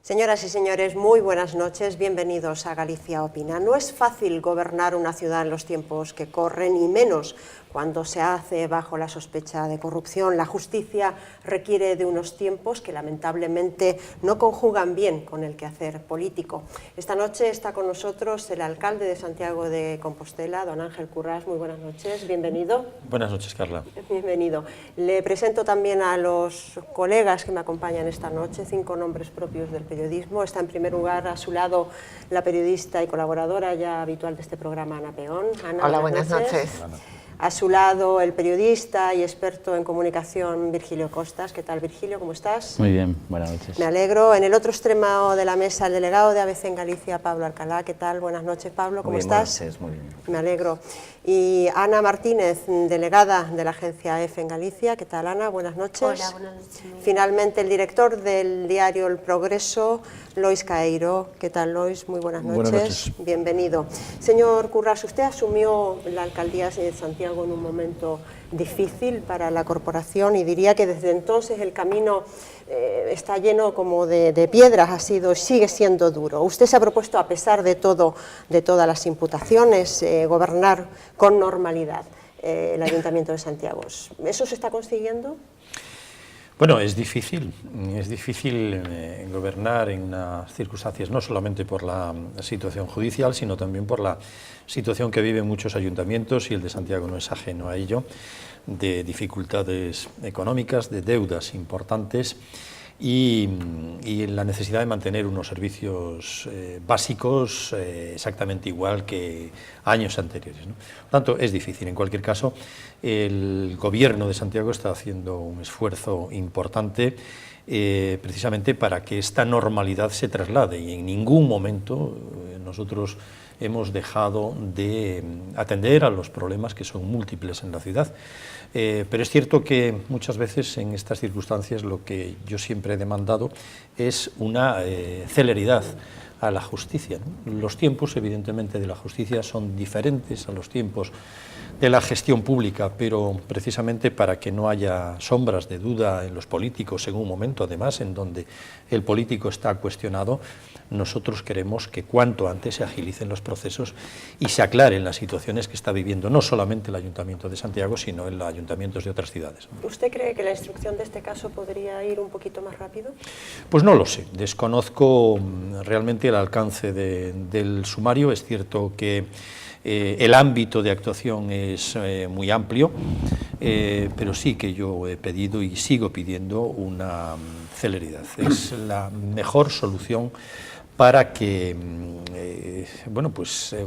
Señoras y señores, muy buenas noches, bienvenidos a Galicia Opina. No es fácil gobernar una ciudad en los tiempos que corren, y menos cuando se hace bajo la sospecha de corrupción. La justicia requiere de unos tiempos que lamentablemente no conjugan bien con el quehacer político. Esta noche está con nosotros el alcalde de Santiago de Compostela, don Ángel Currás. Muy buenas noches, bienvenido. Buenas noches, Carla. Bienvenido. Le presento también a los colegas que me acompañan esta noche, 5 nombres propios del periodismo. Está en primer lugar a su lado la periodista y colaboradora ya habitual de este programa, Ana Peón. Ana, hola, buenas noches. A su lado el periodista y experto en comunicación Virgilio Costas. ¿Qué tal, Virgilio? ¿Cómo estás? Muy bien, buenas noches. Me alegro. En el otro extremo de la mesa, el delegado de ABC en Galicia, Pablo Alcalá. ¿Qué tal? Buenas noches, Pablo. ¿Cómo estás? Buenas noches, muy bien. Me alegro. Y Ana Martínez, delegada de la agencia EFE en Galicia. ¿Qué tal, Ana? Buenas noches. Hola, buenas noches. Finalmente, el director del diario El Progreso, Lois Caeiro. ¿Qué tal, Lois? Muy buenas noches. Buenas noches. Bienvenido. Señor Currás, usted asumió la alcaldía de Santiago en un momento difícil para la corporación, y diría que desde entonces el camino está lleno como de piedras, sigue siendo duro. Usted se ha propuesto, a pesar de todo, de todas las imputaciones, gobernar con normalidad el Ayuntamiento de Santiago. ¿Eso se está consiguiendo? Bueno, es difícil gobernar en unas circunstancias, no solamente por la situación judicial, sino también por la situación que viven muchos ayuntamientos, y el de Santiago no es ajeno a ello, de dificultades económicas, de deudas importantes y la necesidad de mantener unos servicios básicos exactamente igual que años anteriores, ¿no? Por tanto, es difícil. En cualquier caso, el Gobierno de Santiago está haciendo un esfuerzo importante precisamente para que esta normalidad se traslade, y en ningún momento nosotros hemos dejado de atender a los problemas que son múltiples en la ciudad. Pero es cierto que muchas veces en estas circunstancias lo que yo siempre he demandado es una celeridad a la justicia, ¿no? Los tiempos, evidentemente, de la justicia son diferentes a los tiempos de la gestión pública, pero precisamente para que no haya sombras de duda en los políticos en un momento, además, en donde el político está cuestionado, nosotros queremos que cuanto antes se agilicen los procesos y se aclaren las situaciones que está viviendo no solamente el Ayuntamiento de Santiago, sino en los ayuntamientos de otras ciudades. ¿Usted cree que la instrucción de este caso podría ir un poquito más rápido? Pues no lo sé, desconozco realmente el alcance del sumario. Es cierto que el ámbito de actuación es muy amplio, pero sí que yo he pedido y sigo pidiendo una celeridad. Es la mejor solución para que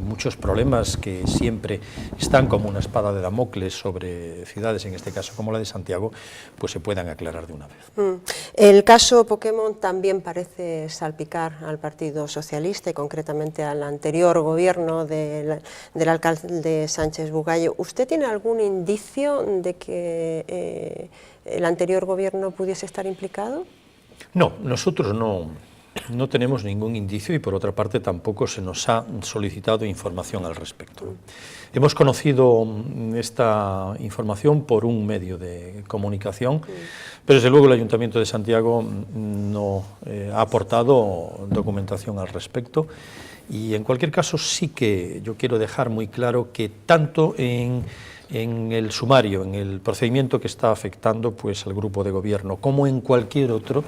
muchos problemas que siempre están como una espada de Damocles sobre ciudades, en este caso como la de Santiago, pues se puedan aclarar de una vez. El caso Pokémon también parece salpicar al Partido Socialista y concretamente al anterior gobierno del alcalde Sánchez Bugallo. ¿Usted tiene algún indicio de que el anterior gobierno pudiese estar implicado? No, nosotros no tenemos ningún indicio, y por otra parte tampoco se nos ha solicitado información al respecto. Hemos conocido esta información por un medio de comunicación, pero desde luego el Ayuntamiento de Santiago no ha aportado documentación al respecto, y en cualquier caso sí que yo quiero dejar muy claro que tanto en el sumario, en el procedimiento que está afectando pues al grupo de gobierno, como en cualquier otro,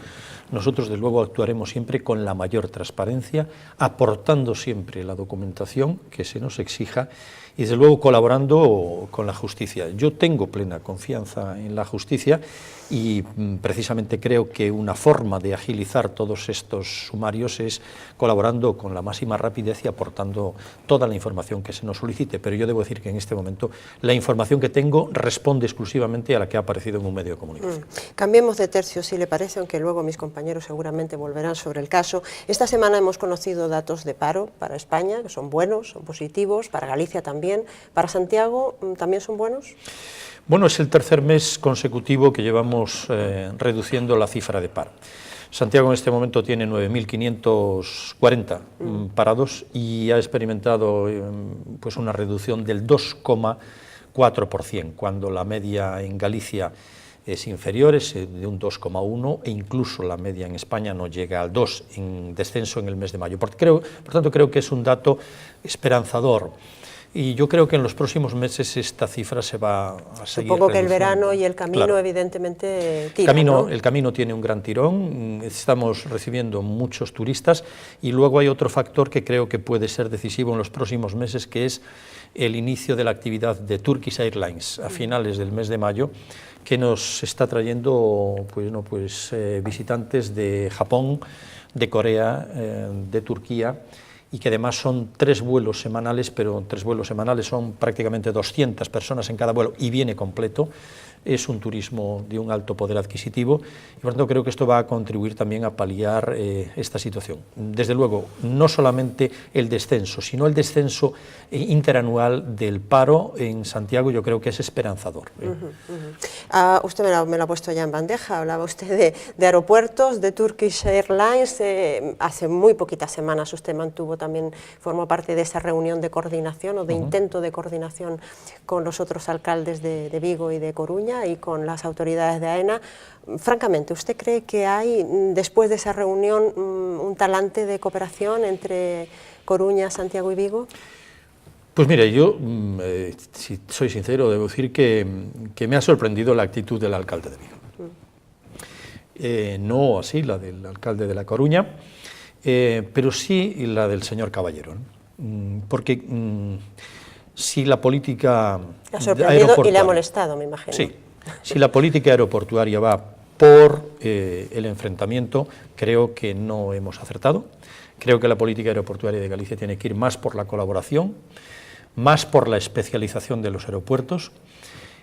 nosotros desde luego actuaremos siempre con la mayor transparencia, aportando siempre la documentación que se nos exija y desde luego colaborando con la justicia. Yo tengo plena confianza en la justicia y precisamente creo que una forma de agilizar todos estos sumarios es colaborando con la máxima rapidez y aportando toda la información que se nos solicite, pero yo debo decir que en este momento la información que tengo responde exclusivamente a la que ha aparecido en un medio de comunicación. Cambiemos de tercio, si le parece, aunque luego mis compañeros seguramente volverán sobre el caso. Esta semana hemos conocido datos de paro para España, que son buenos, son positivos, para Galicia también. ¿Para Santiago también son buenos? Bueno, es el tercer mes consecutivo que llevamos reduciendo la cifra de paro. Santiago en este momento tiene 9.540 parados y ha experimentado pues una reducción del 2,4%, cuando la media en Galicia es inferior, es de un 2,1 e incluso la media en España no llega al 2 en descenso en el mes de mayo. Por tanto, creo que es un dato esperanzador. Y yo creo que en los próximos meses esta cifra se va a seguir Supongo que el reduciendo. verano y el camino, Claro. evidentemente, tiran, ¿no? El camino tiene un gran tirón, estamos recibiendo muchos turistas y luego hay otro factor que creo que puede ser decisivo en los próximos meses, que es el inicio de la actividad de Turkish Airlines a finales del mes de mayo, que nos está trayendo visitantes de Japón, de Corea, de Turquía, y que además son 3 vuelos semanales, pero 3 vuelos semanales son prácticamente 200 personas en cada vuelo y viene completo. Es un turismo de un alto poder adquisitivo y por tanto creo que esto va a contribuir también a paliar esta situación. Desde luego, no solamente el descenso, sino el descenso interanual del paro en Santiago, yo creo que es esperanzador. Usted me lo ha puesto ya en bandeja, hablaba usted de aeropuertos, de Turkish Airlines. Hace muy poquitas semanas usted formó parte de esa reunión de coordinación o de intento de coordinación con los otros alcaldes de Vigo y de Coruña y con las autoridades de AENA. Francamente, ¿usted cree que hay, después de esa reunión, un talante de cooperación entre Coruña, Santiago y Vigo? Pues mire, yo, si soy sincero, debo decir que me ha sorprendido la actitud del alcalde de Vigo. No así la del alcalde de La Coruña, pero sí la del señor Caballero, ¿no? Porque si la política Le ha sorprendido y le ha molestado, me imagino. Sí, si la política aeroportuaria va por el enfrentamiento, creo que no hemos acertado. Creo que la política aeroportuaria de Galicia tiene que ir más por la colaboración, más por la especialización de los aeropuertos,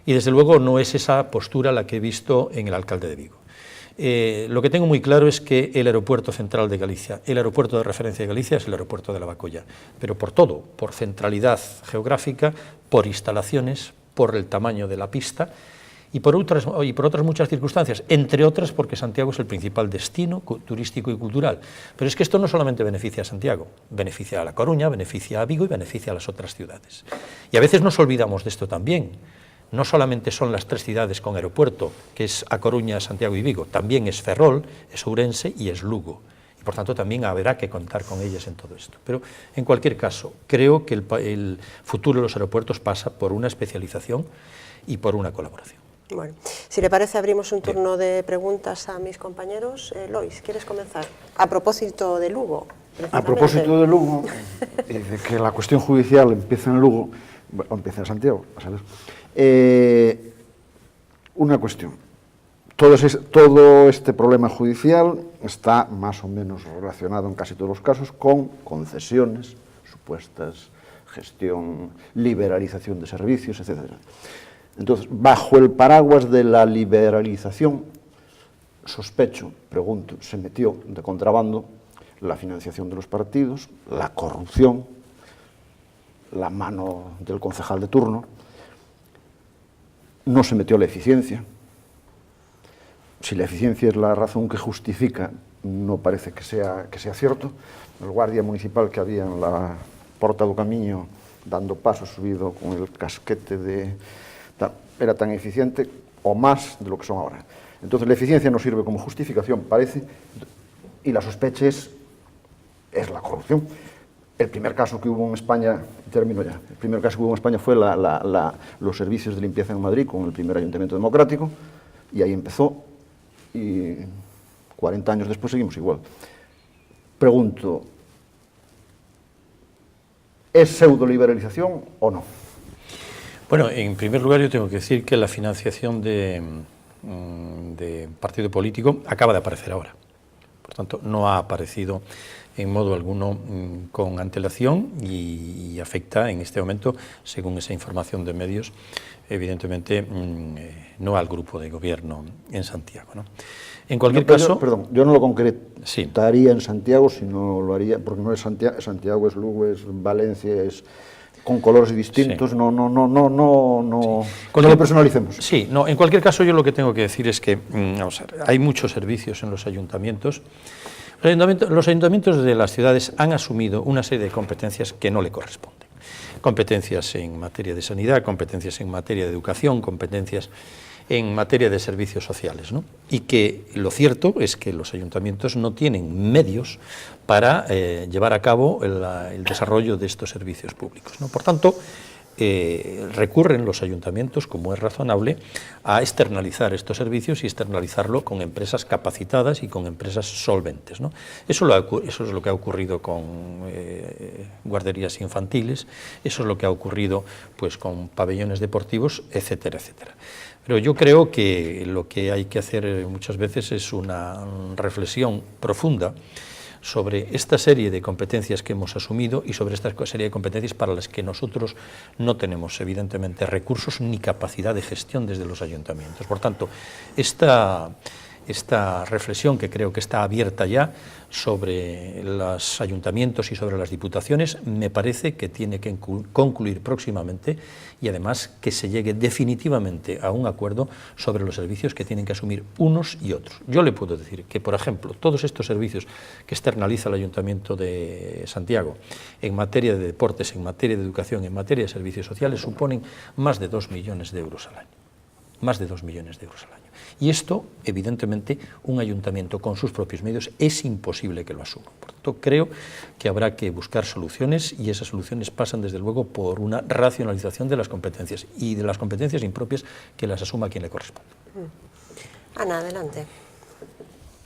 y desde luego no es esa postura la que he visto en el alcalde de Vigo. Lo que tengo muy claro es que el aeropuerto central de Galicia, el aeropuerto de referencia de Galicia es el aeropuerto de Lavacolla, pero por todo, por centralidad geográfica, por instalaciones, por el tamaño de la pista y por otras muchas circunstancias, entre otras porque Santiago es el principal destino turístico y cultural. Pero es que esto no solamente beneficia a Santiago, beneficia a La Coruña, beneficia a Vigo y beneficia a las otras ciudades. Y a veces nos olvidamos de esto también. No solamente son las 3 ciudades con aeropuerto, que es A Coruña, Santiago y Vigo, también es Ferrol, es Ourense y es Lugo. Y por tanto también habrá que contar con ellas en todo esto. Pero en cualquier caso, creo que el futuro de los aeropuertos pasa por una especialización y por una colaboración. Bueno, si le parece, abrimos un turno de preguntas a mis compañeros. Lois, ¿quieres comenzar? A propósito de Lugo. A propósito de Lugo, de que la cuestión judicial empieza en Lugo, o empieza en Santiago, a saber. Una cuestión. Todo este problema judicial está más o menos relacionado en casi todos los casos con concesiones, supuestas gestión, liberalización de servicios, etc. Entonces, bajo el paraguas de la liberalización, sospecho, pregunto, se metió de contrabando la financiación de los partidos, la corrupción, la mano del concejal de turno, no se metió la eficiencia. Si la eficiencia es la razón que justifica, no parece que sea cierto. El guardia municipal que había en la Porta do Camiño dando paso subido con el casquete era tan eficiente o más de lo que son ahora. Entonces la eficiencia no sirve como justificación, parece, y la sospecha es la corrupción. El primer caso que hubo en España, termino ya, el primer caso que hubo en España fue los servicios de limpieza en Madrid con el primer ayuntamiento democrático, y ahí empezó, y 40 años después seguimos igual. Pregunto, ¿es pseudo-liberalización o no? Bueno, en primer lugar yo tengo que decir que la financiación de partido político acaba de aparecer ahora. Por tanto, no ha aparecido en modo alguno con antelación y afecta en este momento, según esa información de medios, evidentemente no al grupo de gobierno en Santiago, ¿no? En cualquier caso... Perdón, yo no lo concretaría en Santiago, sino lo haría, porque no es Santiago, es Lugo, es Valencia, es con colores distintos, sí. No lo personalicemos. Sí, no, en cualquier caso yo lo que tengo que decir es que vamos a ver, hay muchos servicios en los ayuntamientos. Los ayuntamientos de las ciudades han asumido una serie de competencias que no le corresponden. Competencias en materia de sanidad, competencias en materia de educación, competencias en materia de servicios sociales, ¿no? Y que lo cierto es que los ayuntamientos no tienen medios para llevar a cabo el desarrollo de estos servicios públicos, ¿no? Por tanto, recurren los ayuntamientos, como es razonable, a externalizar estos servicios y externalizarlo con empresas capacitadas y con empresas solventes, ¿no? Eso es lo que ha ocurrido con guarderías infantiles, eso es lo que ha ocurrido pues, con pabellones deportivos, etcétera, etcétera. Pero yo creo que lo que hay que hacer muchas veces es una reflexión profunda sobre esta serie de competencias que hemos asumido y sobre esta serie de competencias para las que nosotros no tenemos, evidentemente, recursos ni capacidad de gestión desde los ayuntamientos. Por tanto, esta reflexión, que creo que está abierta ya sobre los ayuntamientos y sobre las diputaciones, me parece que tiene que concluir próximamente y además que se llegue definitivamente a un acuerdo sobre los servicios que tienen que asumir unos y otros. Yo le puedo decir que, por ejemplo, todos estos servicios que externaliza el Ayuntamiento de Santiago en materia de deportes, en materia de educación, en materia de servicios sociales, suponen más de 2 millones de euros al año. Más de 2 millones de euros al año. Y esto, evidentemente, un ayuntamiento con sus propios medios es imposible que lo asuma. Por tanto, creo que habrá que buscar soluciones y esas soluciones pasan, desde luego, por una racionalización de las competencias y de las competencias impropias que las asuma quien le corresponde. Ana, adelante.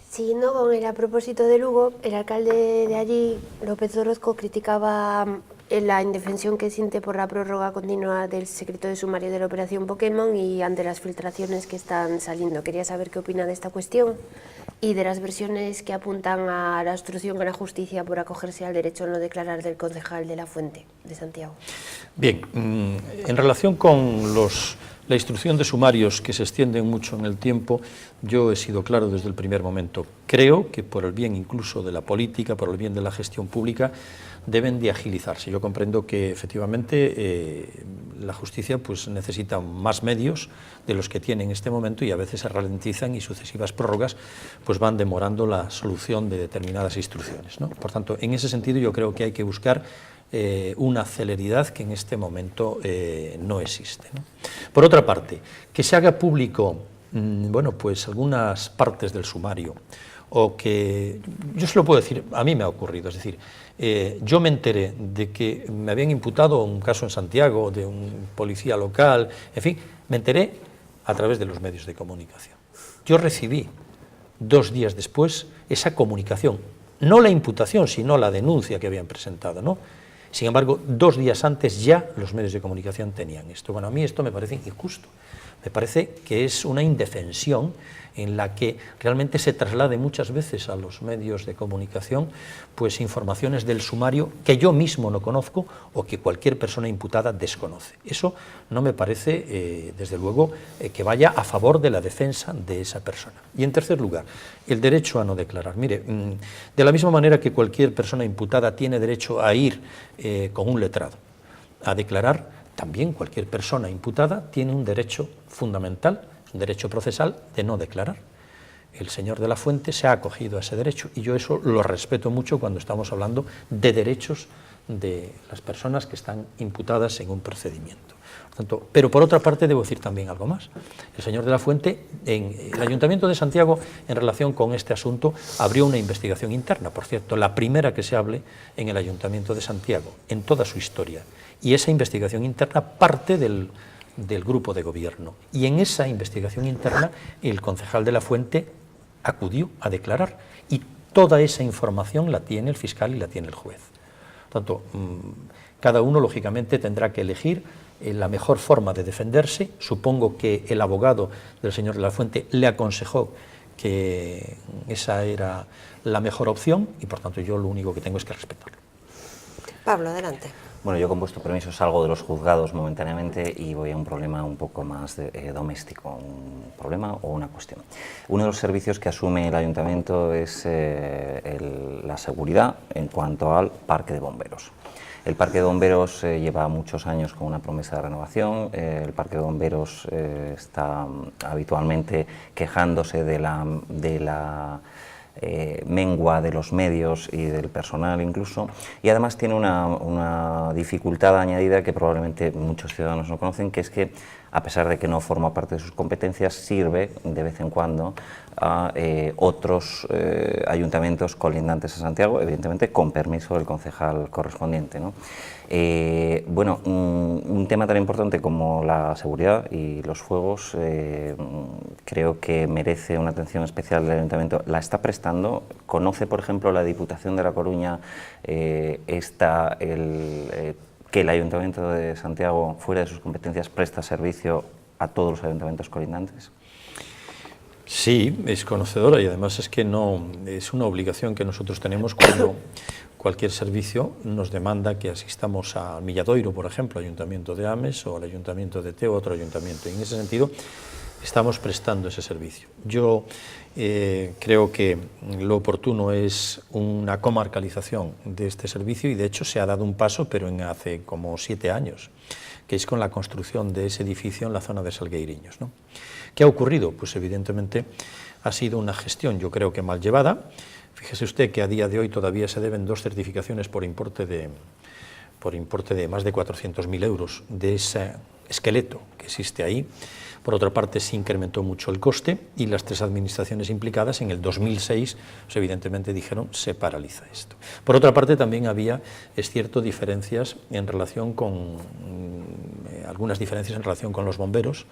Siguiendo con el a propósito de Lugo, el alcalde de allí, López Orozco, criticaba la indefensión que siente por la prórroga continua del secreto de sumario de la operación Pokémon y ante las filtraciones que están saliendo. Quería saber qué opina de esta cuestión y de las versiones que apuntan a la obstrucción a la justicia por acogerse al derecho a no declarar del concejal de La Fuente, de Santiago. Bien, en relación con la instrucción de sumarios que se extienden mucho en el tiempo, yo he sido claro desde el primer momento. Creo que por el bien incluso de la política, por el bien de la gestión pública, deben de agilizarse. Yo comprendo que efectivamente la justicia pues, necesita más medios de los que tiene en este momento y a veces se ralentizan y sucesivas prórrogas pues, van demorando la solución de determinadas instrucciones, ¿no? Por tanto, en ese sentido yo creo que hay que buscar una celeridad que en este momento no existe, ¿no? Por otra parte, que se haga público bueno, pues algunas partes del sumario, o que, yo se lo puedo decir, a mí me ha ocurrido, es decir, yo me enteré de que me habían imputado un caso en Santiago de un policía local, en fin, me enteré a través de los medios de comunicación. Yo recibí 2 días después esa comunicación, no la imputación, sino la denuncia que habían presentado, ¿no? Sin embargo, 2 días antes ya los medios de comunicación tenían esto. Bueno, a mí esto me parece injusto, me parece que es una indefensión en la que realmente se traslade muchas veces a los medios de comunicación pues informaciones del sumario que yo mismo no conozco o que cualquier persona imputada desconoce. Eso no me parece, desde luego, que vaya a favor de la defensa de esa persona. Y en tercer lugar, el derecho a no declarar. Mire, de la misma manera que cualquier persona imputada tiene derecho a ir con un letrado a declarar, también cualquier persona imputada tiene un derecho fundamental, un derecho procesal de no declarar. El señor de la Fuente se ha acogido a ese derecho y yo eso lo respeto mucho cuando estamos hablando de derechos de las personas que están imputadas en un procedimiento. Por tanto, pero por otra parte debo decir también algo más. El señor de la Fuente, en el Ayuntamiento de Santiago, en relación con este asunto, abrió una investigación interna, por cierto, la primera que se hable en el Ayuntamiento de Santiago, en toda su historia. Y esa investigación interna parte del grupo de gobierno. Y en esa investigación interna el concejal de la Fuente acudió a declarar y toda esa información la tiene el fiscal y la tiene el juez. Por tanto, cada uno lógicamente tendrá que elegir la mejor forma de defenderse. Supongo que el abogado del señor de la Fuente le aconsejó que esa era la mejor opción y por tanto yo lo único que tengo es que respetarlo. Pablo, adelante. Bueno, yo con vuestro permiso salgo de los juzgados momentáneamente y voy a un problema un poco más doméstico, un problema o una cuestión. Uno de los servicios que asume el ayuntamiento es la seguridad en cuanto al parque de bomberos. El parque de bomberos lleva muchos años con una promesa de renovación, el parque de bomberos está habitualmente quejándose de la mengua de los medios y del personal incluso, y además tiene una dificultad añadida que probablemente muchos ciudadanos no conocen, que es que a pesar de que no forma parte de sus competencias, sirve de vez en cuando a otros ayuntamientos colindantes a Santiago, evidentemente con permiso del concejal correspondiente, ¿no? Bueno, un tema tan importante como la seguridad y los fuegos creo que merece una atención especial del Ayuntamiento. ¿La está prestando? ¿Conoce, por ejemplo, la Diputación de La Coruña que el Ayuntamiento de Santiago, fuera de sus competencias, presta servicio a todos los ayuntamientos colindantes? Sí, es conocedora y además es que no es una obligación que nosotros tenemos cuando cualquier servicio nos demanda que asistamos al Milladoiro, por ejemplo, Ayuntamiento de Ames, o al Ayuntamiento de Teo, otro ayuntamiento. Y en ese sentido estamos prestando ese servicio. Yo creo que lo oportuno es una comarcalización de este servicio y de hecho se ha dado un paso, pero hace como 7 años, que es con la construcción de ese edificio en la zona de Salgueiriños, ¿no? ¿Qué ha ocurrido? Pues evidentemente ha sido una gestión, yo creo que mal llevada. Fíjese usted que a día de hoy todavía se deben 2 certificaciones por importe de más de 400.000 euros de ese esqueleto que existe ahí. Por otra parte, se incrementó mucho el coste y las 3 administraciones implicadas en el 2006, pues evidentemente dijeron, se paraliza esto. Por otra parte, también había, es cierto, diferencias en relación con, algunas diferencias en relación con los bomberos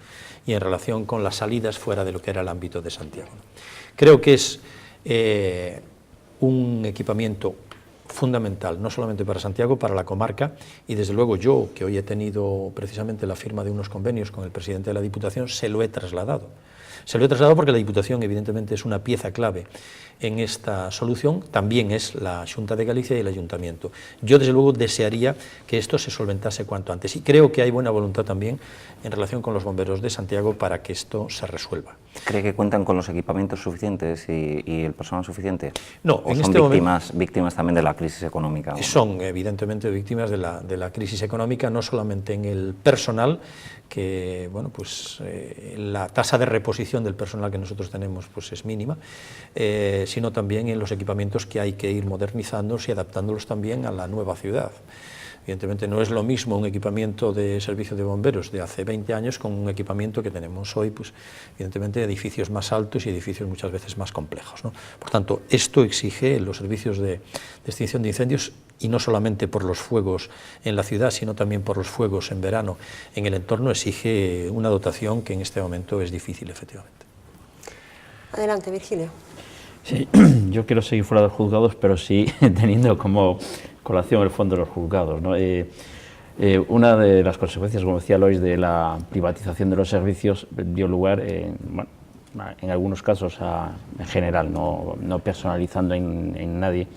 y en relación con las salidas fuera de lo que era el ámbito de Santiago. Creo que es un equipamiento fundamental, no solamente para Santiago, para la comarca, y desde luego yo, que hoy he tenido precisamente la firma de unos convenios con el presidente de la Diputación, se lo he trasladado. Se lo he trasladado porque la Diputación evidentemente es una pieza clave en esta solución, también es la Xunta de Galicia y el Ayuntamiento. Yo desde luego desearía que esto se solventase cuanto antes y creo que hay buena voluntad también en relación con los bomberos de Santiago para que esto se resuelva. ¿Cree que cuentan con los equipamientos suficientes y el personal suficiente? No, ¿O en son este víctimas también de la crisis económica? Son evidentemente víctimas de la crisis económica, no solamente en el personal, que bueno, pues la tasa de reposición del personal que nosotros tenemos pues es mínima, sino también en los equipamientos que hay que ir modernizándolos y adaptándolos también a la nueva ciudad. Evidentemente no es lo mismo un equipamiento de servicio de bomberos de hace 20 años con un equipamiento que tenemos hoy, pues evidentemente edificios más altos y edificios muchas veces más complejos, ¿no? Por tanto, esto exige los servicios de extinción de incendios, y no solamente por los fuegos en la ciudad, sino también por los fuegos en verano en el entorno, exige una dotación que en este momento es difícil, efectivamente. Adelante, Virgilio. Sí, yo quiero seguir fuera de los juzgados, pero sí teniendo como colación el fondo de los juzgados, ¿no? Una de las consecuencias, como decía Lois, de la privatización de los servicios dio lugar, en algunos casos, en general, no personalizando en nadie,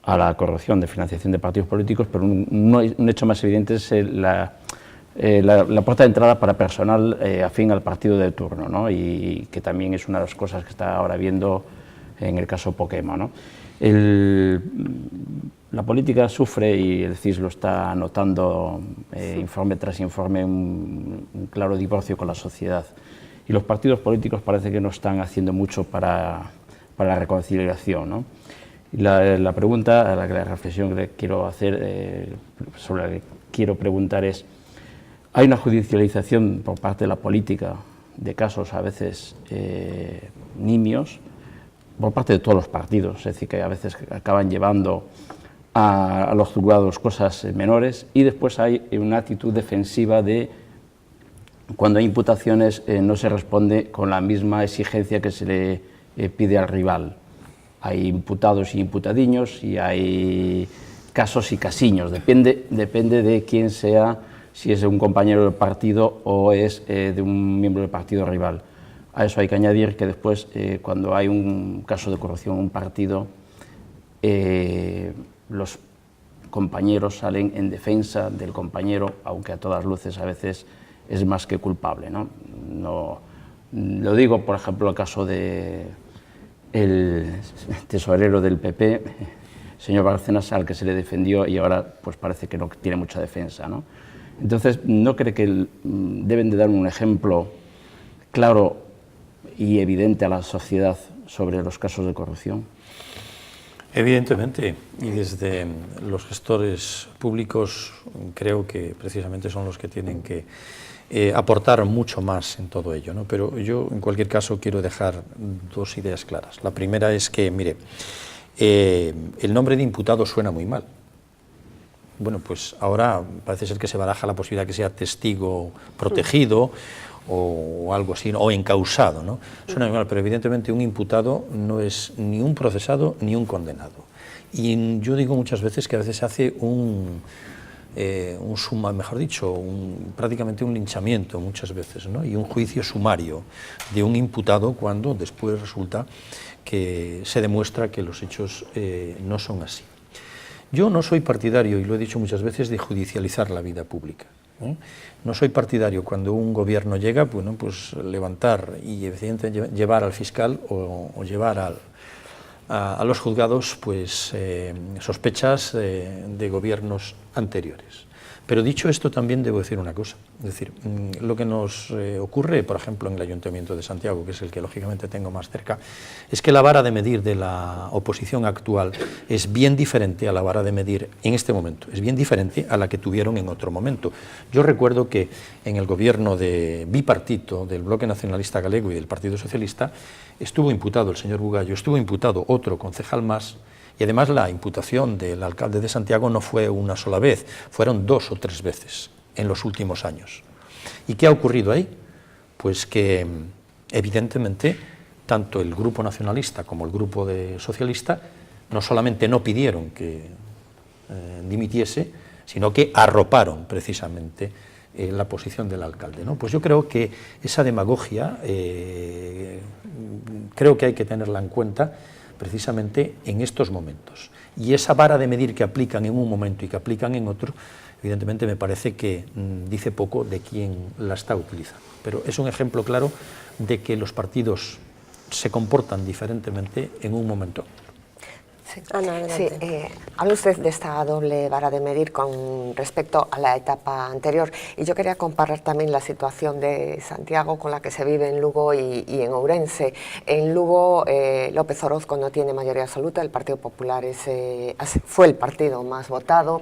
a la corrupción de financiación de partidos políticos, pero un hecho más evidente es la puerta de entrada para personal afín al partido de turno, ¿no? Y que también es una de las cosas que está ahora viendo en el caso Pokema, ¿no? La política sufre, y el CIS lo está notando informe tras informe, un claro divorcio con la sociedad. Y los partidos políticos parece que no están haciendo mucho para la reconciliación, ¿no? Y la pregunta, la reflexión que quiero hacer, sobre la que quiero preguntar es: ¿hay una judicialización por parte de la política de casos a veces nimios, por parte de todos los partidos? Es decir, que a veces acaban llevando a los juzgados cosas menores, y después hay una actitud defensiva de cuando hay imputaciones no se responde con la misma exigencia que se le pide al rival. Hay imputados y imputadiños, y hay casos y casiños, depende de quién sea, si es un compañero del partido o es de un miembro del partido rival. A eso hay que añadir que después, cuando hay un caso de corrupción en un partido, los compañeros salen en defensa del compañero, aunque a todas luces a veces es más que culpable, ¿no? Lo digo, por ejemplo, el caso de el tesorero del PP, señor Bárcenas, al que se le defendió y ahora pues parece que no tiene mucha defensa, ¿no? Entonces, ¿no cree que deben de dar un ejemplo claro y evidente a la sociedad sobre los casos de corrupción? Evidentemente, y desde los gestores públicos creo que precisamente son los que tienen que aportar mucho más en todo ello, ¿no? Pero yo, en cualquier caso, quiero dejar dos ideas claras. La primera es que, mire, el nombre de imputado suena muy mal. Bueno, pues ahora parece ser que se baraja la posibilidad que sea testigo protegido o algo así, o encausado, ¿no? Suena muy mal, pero evidentemente un imputado no es ni un procesado ni un condenado. Y yo digo muchas veces que a veces se hace prácticamente un linchamiento muchas veces, ¿no? Y un juicio sumario de un imputado cuando después resulta que se demuestra que los hechos no son así. Yo no soy partidario, y lo he dicho muchas veces, de judicializar la vida pública, ¿eh? No soy partidario cuando un gobierno llega, bueno, pues levantar y evidentemente llevar al fiscal o llevar a los juzgados pues, sospechas de gobiernos anteriores. Pero dicho esto, también debo decir una cosa, es decir, lo que nos ocurre, por ejemplo, en el Ayuntamiento de Santiago, que es el que lógicamente tengo más cerca, es que la vara de medir de la oposición actual es bien diferente a la vara de medir en este momento, es bien diferente a la que tuvieron en otro momento. Yo recuerdo que en el gobierno bipartito del Bloque Nacionalista Galego y del Partido Socialista estuvo imputado el señor Bugallo, estuvo imputado otro concejal más. Y además la imputación del alcalde de Santiago no fue una sola vez, fueron 2 o 3 veces en los últimos años. ¿Y qué ha ocurrido ahí? Pues que evidentemente tanto el grupo nacionalista como el grupo socialista no solamente no pidieron que dimitiese, sino que arroparon precisamente la posición del alcalde, ¿no? Pues yo creo que esa demagogia creo que hay que tenerla en cuenta precisamente en estos momentos. Y esa vara de medir que aplican en un momento y que aplican en otro, evidentemente me parece que dice poco de quién la está utilizando. Pero es un ejemplo claro de que los partidos se comportan diferentemente en un momento. Sí. Ana, adelante. Sí, habla usted de esta doble vara de medir con respecto a la etapa anterior, y yo quería comparar también la situación de Santiago con la que se vive en Lugo y en Ourense. En Lugo, López Orozco no tiene mayoría absoluta, el Partido Popular fue el partido más votado.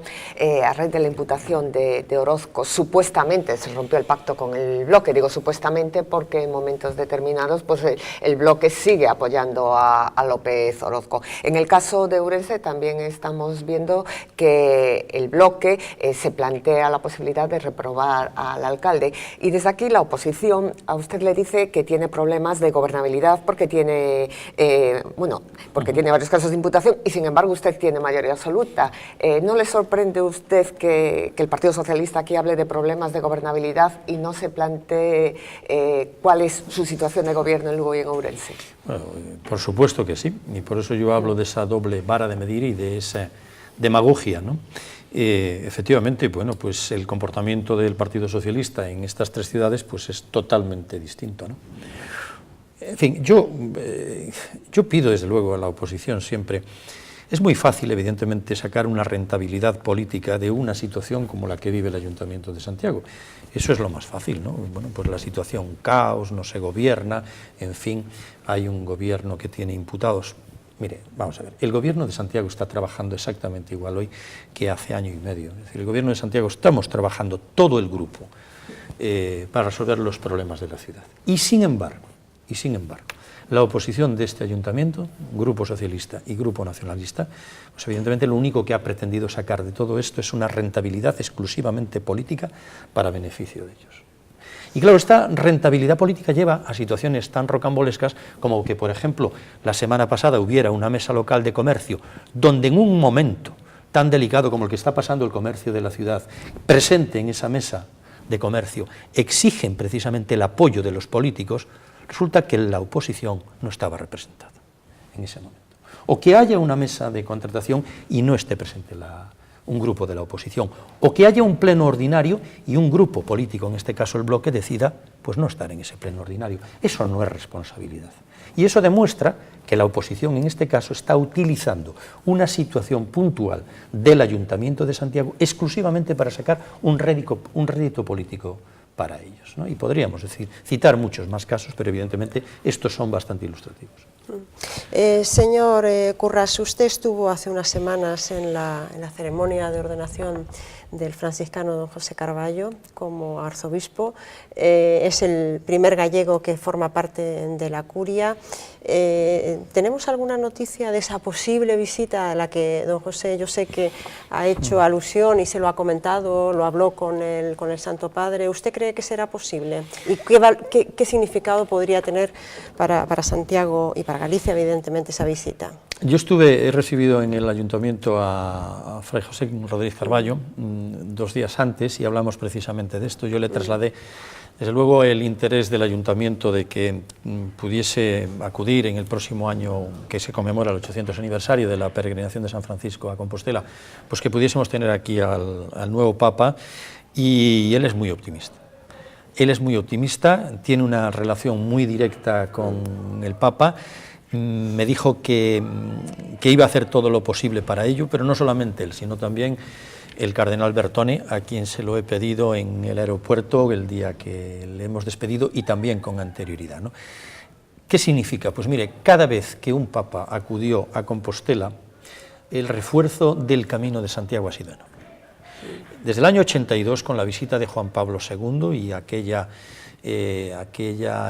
A raíz de la imputación de Orozco, supuestamente se rompió el pacto con el Bloque, digo supuestamente porque en momentos determinados pues, el Bloque sigue apoyando a López Orozco. En el caso de Ourense también estamos viendo que el Bloque se plantea la posibilidad de reprobar al alcalde, y desde aquí la oposición a usted le dice que tiene problemas de gobernabilidad porque tiene, porque tiene varios casos de imputación y sin embargo usted tiene mayoría absoluta. ¿No le sorprende a usted que el Partido Socialista aquí hable de problemas de gobernabilidad y no se plantee cuál es su situación de gobierno en Lugo y en Ourense? Bueno, por supuesto que sí, y por eso yo hablo de esa doble vara de medir y de esa demagogia, ¿no? Efectivamente, bueno, pues el comportamiento del Partido Socialista en estas 3 ciudades pues es totalmente distinto, ¿no? En fin, yo pido desde luego a la oposición siempre. Es muy fácil, evidentemente, sacar una rentabilidad política de una situación como la que vive el Ayuntamiento de Santiago. Eso es lo más fácil, ¿no? Bueno, pues la situación, caos, no se gobierna, en fin, hay un gobierno que tiene imputados. Mire, vamos a ver, el gobierno de Santiago está trabajando exactamente igual hoy que hace año y medio. Es decir, el gobierno de Santiago estamos trabajando todo el grupo para resolver los problemas de la ciudad. Y sin embargo, la oposición de este ayuntamiento, Grupo Socialista y Grupo Nacionalista, pues evidentemente lo único que ha pretendido sacar de todo esto es una rentabilidad exclusivamente política para beneficio de ellos. Y claro, esta rentabilidad política lleva a situaciones tan rocambolescas como que, por ejemplo, la semana pasada hubiera una mesa local de comercio donde en un momento tan delicado como el que está pasando el comercio de la ciudad, presente en esa mesa de comercio, exigen precisamente el apoyo de los políticos. Resulta que la oposición no estaba representada en ese momento. O que haya una mesa de contratación y no esté presente un grupo de la oposición. O que haya un pleno ordinario y un grupo político, en este caso el Bloque, decida pues no estar en ese pleno ordinario. Eso no es responsabilidad. Y eso demuestra que la oposición en este caso está utilizando una situación puntual del Ayuntamiento de Santiago exclusivamente para sacar un rédito político para ellos, ¿no? Y podríamos citar muchos más casos, pero evidentemente estos son bastante ilustrativos. Señor Curras, usted estuvo hace unas semanas en la ceremonia de ordenación del franciscano don José Carballo como arzobispo. Es el primer gallego que forma parte de la curia. ¿Tenemos alguna noticia de esa posible visita a la que don José, yo sé que ha hecho alusión y se lo ha comentado, lo habló con el Santo Padre? ¿Usted cree que será posible? ¿Y qué significado podría tener para Santiago y para Galicia, evidentemente, esa visita? Yo he recibido en el ayuntamiento a Fray José Rodríguez Carballo 2 días antes y hablamos precisamente de esto. Yo le trasladé, desde luego, el interés del ayuntamiento de que pudiese acudir en el próximo año que se conmemora el 800 aniversario de la peregrinación de San Francisco a Compostela, pues que pudiésemos tener aquí al nuevo Papa, y él es muy optimista. Él es muy optimista, tiene una relación muy directa con el Papa. Me dijo que iba a hacer todo lo posible para ello, pero no solamente él, sino también el cardenal Bertone, a quien se lo he pedido en el aeropuerto el día que le hemos despedido y también con anterioridad, ¿no? ¿Qué significa? Pues mire, cada vez que un papa acudió a Compostela, el refuerzo del Camino de Santiago ha sido enorme. Desde el año 82, con la visita de Juan Pablo II y aquella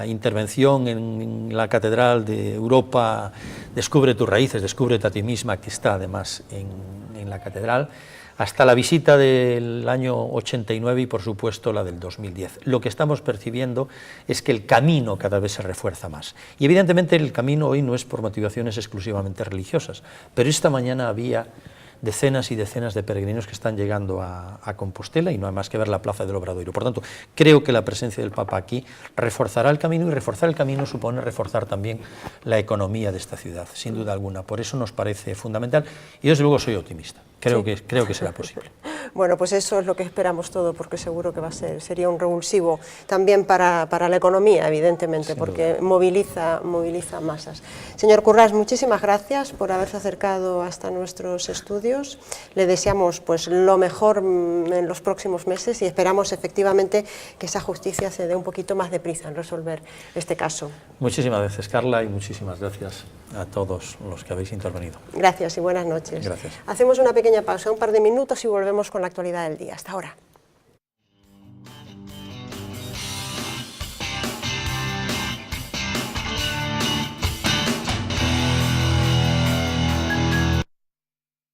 intervención en la Catedral de Europa, Descubre tus raíces, descúbrete a ti misma, que está además en la Catedral, hasta la visita del año 89 y por supuesto la del 2010. Lo que estamos percibiendo es que el camino cada vez se refuerza más. Y evidentemente el camino hoy no es por motivaciones exclusivamente religiosas, pero esta mañana había decenas y decenas de peregrinos que están llegando a Compostela y no hay más que ver la plaza del Obradoiro. Por tanto, creo que la presencia del Papa aquí reforzará el camino, y reforzar el camino supone reforzar también la economía de esta ciudad, sin duda alguna. Por eso nos parece fundamental y desde luego soy optimista. Creo que será posible. Bueno, pues eso es lo que esperamos todo, porque seguro que sería un revulsivo también para la economía, evidentemente, sin porque duda. moviliza masas. Señor Currás, muchísimas gracias por haberse acercado hasta nuestros estudios. Le deseamos pues lo mejor en los próximos meses y esperamos efectivamente que esa justicia se dé un poquito más de prisa en resolver este caso. Muchísimas gracias, Carla, y muchísimas gracias a todos los que habéis intervenido. Gracias y buenas noches. Gracias. Hacemos una pequeña pausa, un par de minutos, y volvemos con la actualidad del día. Hasta ahora.